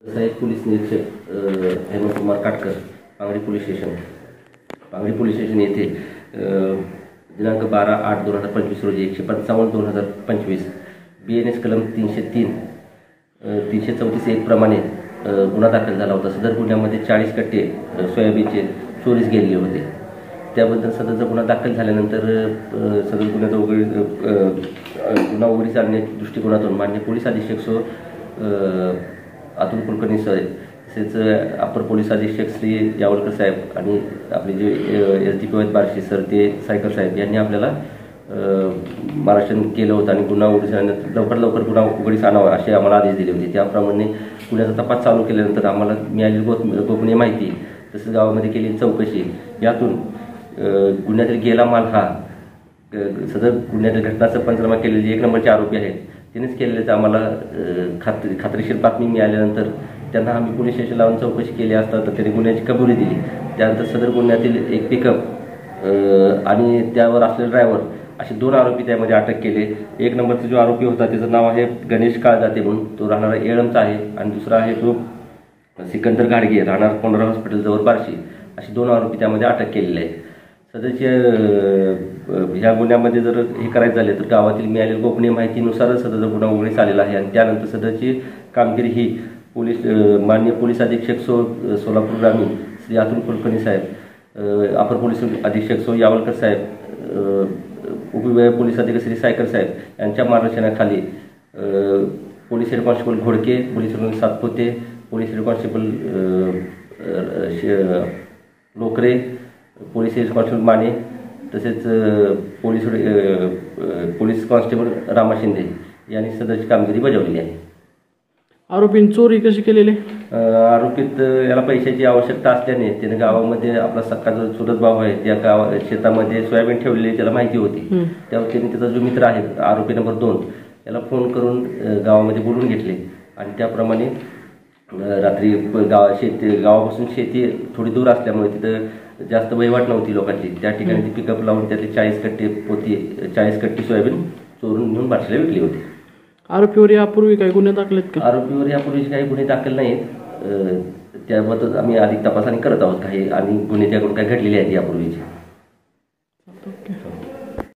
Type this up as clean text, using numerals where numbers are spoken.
सहाय्यक पोलीस निरीक्षक Hemantkumar Katkar, Pangri police station येथे दिनांक 12/8/2025 रोजी 155/2025 BNS कलम 303 334 प्रमाणे गुन्हा दाखल झाला होता। सदर गुन्ह्यामध्ये 40 कट्टे सोयाबीनचे चोरीस गेलेले होते। त्याबद्दल सदरचा गुन्हा दाखल झाल्यानंतर सदर गुन्ह्याचा गुन्हा उघडीस आणण्याच्या दृष्टिकोनातून माननीय पोलीस अधीक्षक सो अतुल कुलकर्णी सर, तसेच अपर पोलीस अधीक्षक श्री यावलकर साहेब आणि आपले जे SDPO बार्शी सर, ते सायकर साहेब यांनी आपल्याला मार्गदर्शन केलं होतं आणि गुन्हा उघडीस आणण्यात लवकर गुन्हा उघडीस आणावा असे आम्हाला आदेश दिले होते। त्याप्रमाणे गुन्ह्याचा तपास चालू केल्यानंतर आम्हाला मिळालेली गोपनीय माहिती तसेच गावामध्ये केलेली चौकशी यातून गुन्ह्यातील गेला माल हा सदर गुन्ह्यातील घटनाचा पंचनामा केलेले जे 1 नंबरचे आरोपी आहेत त्यांनीच केलेले आम्हाला खात्रीशीर बातमी मिळाल्यानंतर त्यांना आम्ही पोलीस स्टेशन लावून चौकशी केली असता तर त्यांनी गुन्ह्याची कबुली दिली। त्यानंतर सदर गुन्ह्यातील एक पिकअप आणि त्यावर असलेले ड्रायव्हर असे 2 आरोपी त्यामध्ये अटक केले। 1 नंबरचा जो आरोपी होता त्याचं नाव आहे गणेश काळजाते म्हणून, तो राहणारा येळमचा आहे, आणि दुसरा आहे तो सिकंदर घाडगे, राहणार कोंढरा हॉस्पिटल जवळ बार्शी, असे 2 आरोपी त्यामध्ये अटक केलेले आहेत। सदरच्या ह्या गुन्ह्यामध्ये जर हे करायचं झाले तर गावातील मिळालेल्या गोपनीय माहितीनुसारच सदरचा गुन्हा उघडीस आलेला आहे आणि त्यानंतर सदरची कामगिरी ही माननीय पोलीस अधीक्षक सोलापूर ग्रामीण श्री अतुल कुलकर्णी साहेब, अपर पोलीस अधीक्षक सो यावलकर साहेब, उपविभागीय पोलीस अधीक्षक श्री सायकर साहेब यांच्या मार्गदर्शनाखाली police head constable Ghodke, police head constable Satpute, police head constable लोकरे, पोलीस हेड कॉन्स्टेबल माने, तसेच पोलीस कॉन्स्टेबल रामा शिंदे यांनी सदरची कामगिरी बजावलेली आहे। आरोपींनी चोरी कशी केलेली? आरोपीत याला पैशाची आवश्यकता असल्याने त्याने गावामध्ये आपला सख्खा जो चुलत भाऊ आहे त्या शेतामध्ये सोयाबीन ठेवलेली त्याला माहिती होती। त्यावर त्याने त्याचा जो मित्र आहे आरोपी नंबर 2 याला फोन करून गावामध्ये बोलून घेतले आणि त्याप्रमाणे रात्री गावापासून शेती थोडी दूर असल्यामुळे तिथं जास्त वहिवाट नव्हती लोकांची, त्या ठिकाणी ती पिकअप लावून त्यातले 40 कट्टी सोयाबीन चोरून घेऊन बार्शीला विकली होती। आरोपीवर यापूर्वी काही गुन्हे दाखल आहेत का? आरोपीवर यापूर्वीचे काही गुन्हे दाखल नाहीत, त्याबद्दल आम्ही अधिक तपासणी करत आहोत काही आणि गुन्हे त्याकडून काही घडलेले आहेत यापूर्वीचे।